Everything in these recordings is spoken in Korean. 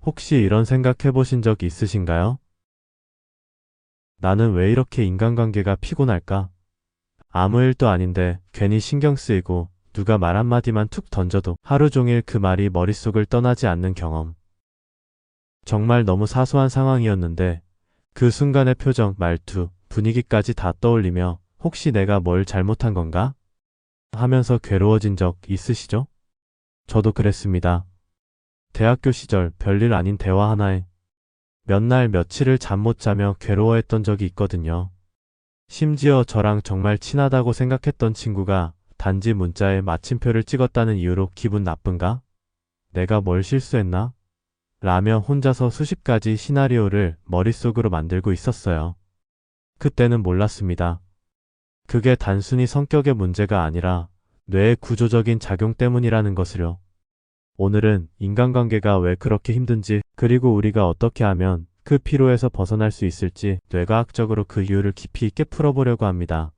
혹시 이런 생각 해보신 적 있으신가요? 나는 왜 이렇게 인간관계가 피곤할까? 아무 일도 아닌데 괜히 신경 쓰이고 누가 말 한마디만 툭 던져도 하루 종일 그 말이 머릿속을 떠나지 않는 경험. 정말 너무 사소한 상황이었는데 그 순간의 표정, 말투, 분위기까지 다 떠올리며 혹시 내가 뭘 잘못한 건가? 하면서 괴로워진 적 있으시죠? 저도 그랬습니다. 대학교 시절 별일 아닌 대화 하나에 몇 날 며칠을 잠 못 자며 괴로워했던 적이 있거든요. 심지어 저랑 정말 친하다고 생각했던 친구가 단지 문자에 마침표를 찍었다는 이유로 기분 나쁜가? 내가 뭘 실수했나? 라며 혼자서 수십 가지 시나리오를 머릿속으로 만들고 있었어요. 그때는 몰랐습니다. 그게 단순히 성격의 문제가 아니라 뇌의 구조적인 작용 때문이라는 것을요. 오늘은 인간관계가 왜 그렇게 힘든지, 그리고 우리가 어떻게 하면 그 피로에서 벗어날 수 있을지 뇌과학적으로 그 이유를 깊이 있게 풀어보려고 합니다.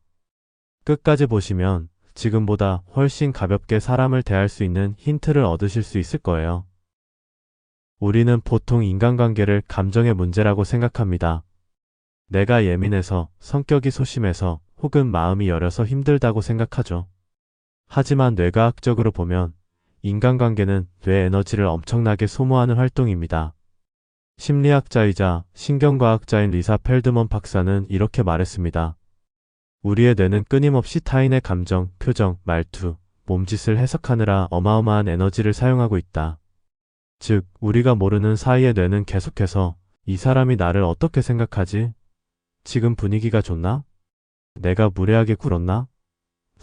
끝까지 보시면 지금보다 훨씬 가볍게 사람을 대할 수 있는 힌트를 얻으실 수 있을 거예요. 우리는 보통 인간관계를 감정의 문제라고 생각합니다. 내가 예민해서, 성격이 소심해서, 혹은 마음이 여려서 힘들다고 생각하죠. 하지만 뇌과학적으로 보면 인간관계는 뇌 에너지를 엄청나게 소모하는 활동입니다. 심리학자이자 신경과학자인 리사 펠드먼 박사는 이렇게 말했습니다. 우리의 뇌는 끊임없이 타인의 감정, 표정, 말투, 몸짓을 해석하느라 어마어마한 에너지를 사용하고 있다. 즉, 우리가 모르는 사이에 뇌는 계속해서 이 사람이 나를 어떻게 생각하지? 지금 분위기가 좋나? 내가 무례하게 굴었나?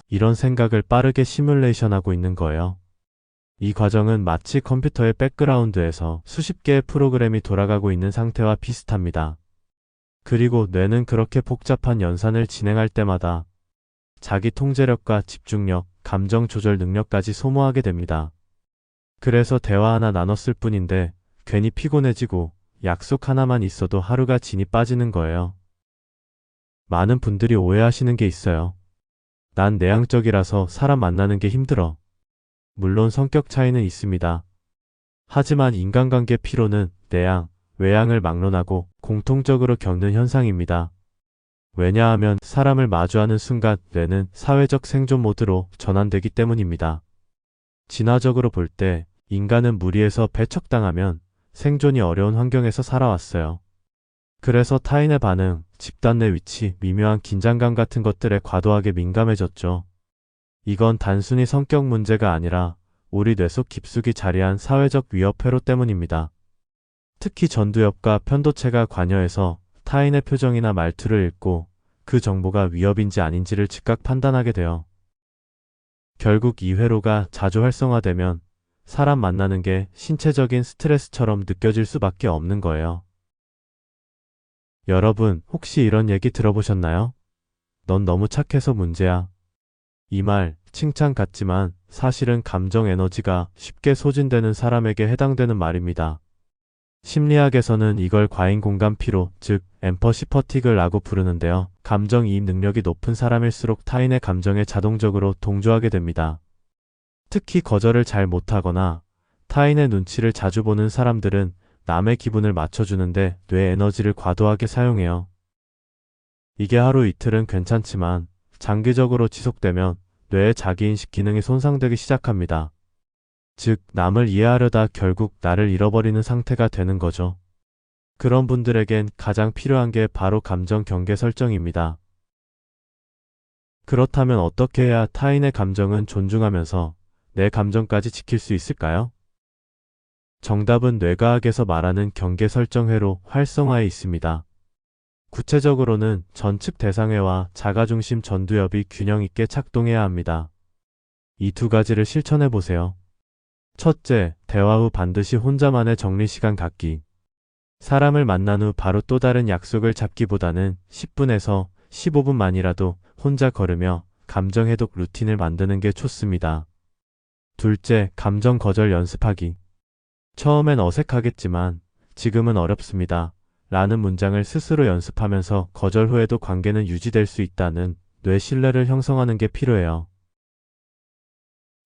이런 생각을 빠르게 시뮬레이션하고 있는 거예요. 이 과정은 마치 컴퓨터의 백그라운드에서 수십 개의 프로그램이 돌아가고 있는 상태와 비슷합니다. 그리고 뇌는 그렇게 복잡한 연산을 진행할 때마다 자기 통제력과 집중력, 감정 조절 능력까지 소모하게 됩니다. 그래서 대화 하나 나눴을 뿐인데 괜히 피곤해지고 약속 하나만 있어도 하루가 진이 빠지는 거예요. 많은 분들이 오해하시는 게 있어요. 난 내향적이라서 사람 만나는 게 힘들어. 물론 성격 차이는 있습니다. 하지만 인간관계 피로는 내향, 외향을 막론하고 공통적으로 겪는 현상입니다. 왜냐하면 사람을 마주하는 순간 뇌는 사회적 생존 모드로 전환되기 때문입니다. 진화적으로 볼 때 인간은 무리해서 배척당하면 생존이 어려운 환경에서 살아왔어요. 그래서 타인의 반응, 집단 내 위치, 미묘한 긴장감 같은 것들에 과도하게 민감해졌죠. 이건 단순히 성격 문제가 아니라 우리 뇌 속 깊숙이 자리한 사회적 위협 회로 때문입니다. 특히 전두엽과 편도체가 관여해서 타인의 표정이나 말투를 읽고 그 정보가 위협인지 아닌지를 즉각 판단하게 돼요. 결국 이 회로가 자주 활성화되면 사람 만나는 게 신체적인 스트레스처럼 느껴질 수밖에 없는 거예요. 여러분, 혹시 이런 얘기 들어보셨나요? 넌 너무 착해서 문제야. 이 말, 칭찬 같지만 사실은 감정 에너지가 쉽게 소진되는 사람에게 해당되는 말입니다. 심리학에서는 이걸 과잉 공감 피로, 즉 엠퍼시 퍼티그라고 부르는데요. 감정 이입 능력이 높은 사람일수록 타인의 감정에 자동적으로 동조하게 됩니다. 특히 거절을 잘 못하거나 타인의 눈치를 자주 보는 사람들은 남의 기분을 맞춰주는데 뇌 에너지를 과도하게 사용해요. 이게 하루 이틀은 괜찮지만 장기적으로 지속되면 뇌의 자기인식 기능이 손상되기 시작합니다. 즉, 남을 이해하려다 결국 나를 잃어버리는 상태가 되는 거죠. 그런 분들에겐 가장 필요한 게 바로 감정 경계 설정입니다. 그렇다면 어떻게 해야 타인의 감정은 존중하면서 내 감정까지 지킬 수 있을까요? 정답은 뇌과학에서 말하는 경계 설정회로 활성화에 있습니다. 구체적으로는 전측 대상회와 자가중심 전두엽이 균형 있게 작동해야 합니다. 이 두 가지를 실천해 보세요. 첫째, 대화 후 반드시 혼자만의 정리 시간 갖기. 사람을 만난 후 바로 또 다른 약속을 잡기보다는 10분에서 15분만이라도 혼자 걸으며 감정 해독 루틴을 만드는 게 좋습니다. 둘째, 감정 거절 연습하기. 처음엔 어색하겠지만 지금은 어렵습니다. 라는 문장을 스스로 연습하면서 거절 후에도 관계는 유지될 수 있다는 뇌 신뢰를 형성하는 게 필요해요.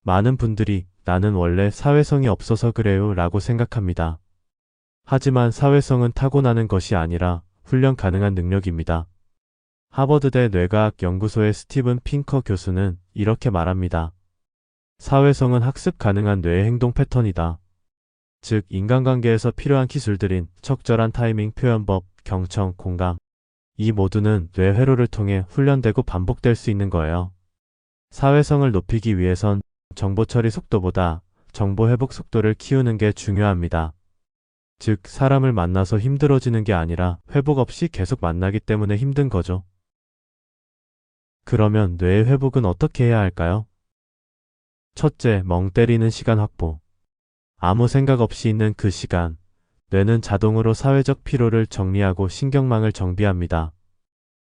많은 분들이 나는 원래 사회성이 없어서 그래요 라고 생각합니다. 하지만 사회성은 타고나는 것이 아니라 훈련 가능한 능력입니다. 하버드대 뇌과학 연구소의 스티븐 핑커 교수는 이렇게 말합니다. 사회성은 학습 가능한 뇌의 행동 패턴이다. 즉, 인간관계에서 필요한 기술들인 적절한 타이밍, 표현법, 경청, 공감, 이 모두는 뇌 회로를 통해 훈련되고 반복될 수 있는 거예요. 사회성을 높이기 위해선 정보 처리 속도보다 정보 회복 속도를 키우는 게 중요합니다. 즉, 사람을 만나서 힘들어지는 게 아니라 회복 없이 계속 만나기 때문에 힘든 거죠. 그러면 뇌의 회복은 어떻게 해야 할까요? 첫째, 멍 때리는 시간 확보. 아무 생각 없이 있는 그 시간, 뇌는 자동으로 사회적 피로를 정리하고 신경망을 정비합니다.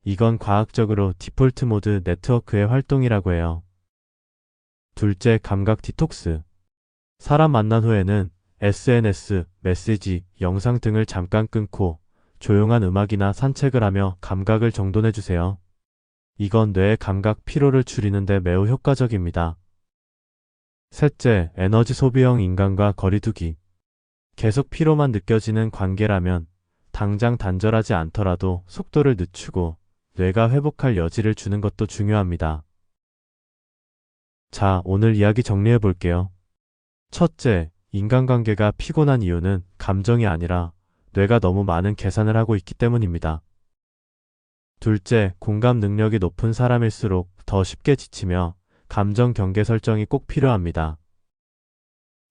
이건 과학적으로 디폴트 모드 네트워크의 활동이라고 해요. 둘째, 감각 디톡스. 사람 만난 후에는 SNS, 메시지, 영상 등을 잠깐 끊고 조용한 음악이나 산책을 하며 감각을 정돈해주세요. 이건 뇌의 감각 피로를 줄이는 데 매우 효과적입니다. 셋째, 에너지 소비형 인간과 거리두기. 계속 피로만 느껴지는 관계라면 당장 단절하지 않더라도 속도를 늦추고 뇌가 회복할 여지를 주는 것도 중요합니다. 자, 오늘 이야기 정리해 볼게요. 첫째, 인간관계가 피곤한 이유는 감정이 아니라 뇌가 너무 많은 계산을 하고 있기 때문입니다. 둘째, 공감 능력이 높은 사람일수록 더 쉽게 지치며 감정 경계 설정이 꼭 필요합니다.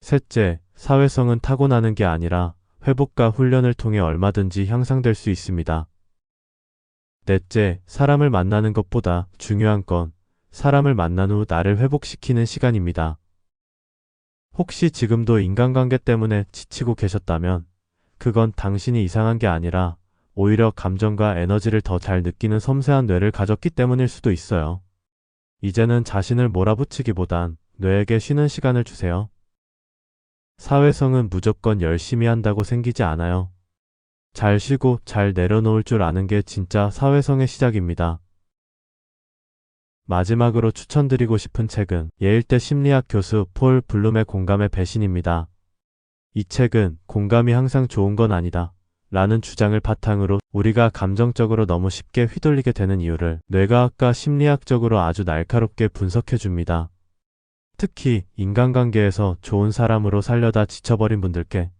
셋째, 사회성은 타고나는 게 아니라 회복과 훈련을 통해 얼마든지 향상될 수 있습니다. 넷째, 사람을 만나는 것보다 중요한 건 사람을 만난 후 나를 회복시키는 시간입니다. 혹시 지금도 인간관계 때문에 지치고 계셨다면 그건 당신이 이상한 게 아니라 오히려 감정과 에너지를 더 잘 느끼는 섬세한 뇌를 가졌기 때문일 수도 있어요. 이제는 자신을 몰아붙이기보단 뇌에게 쉬는 시간을 주세요. 사회성은 무조건 열심히 한다고 생기지 않아요. 잘 쉬고 잘 내려놓을 줄 아는 게 진짜 사회성의 시작입니다. 마지막으로 추천드리고 싶은 책은 예일대 심리학 교수 폴 블룸의 공감의 배신입니다. 이 책은 공감이 항상 좋은 건 아니다 라는 주장을 바탕으로 우리가 감정적으로 너무 쉽게 휘둘리게 되는 이유를 뇌과학과 심리학적으로 아주 날카롭게 분석해 줍니다. 특히 인간관계에서 좋은 사람으로 살려다 지쳐버린 분들께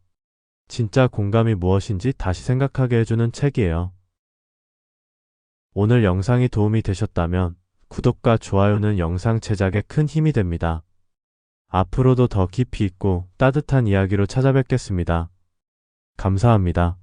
진짜 공감이 무엇인지 다시 생각하게 해주는 책이에요. 오늘 영상이 도움이 되셨다면 구독과 좋아요는 영상 제작에 큰 힘이 됩니다. 앞으로도 더 깊이 있고 따뜻한 이야기로 찾아뵙겠습니다. 감사합니다.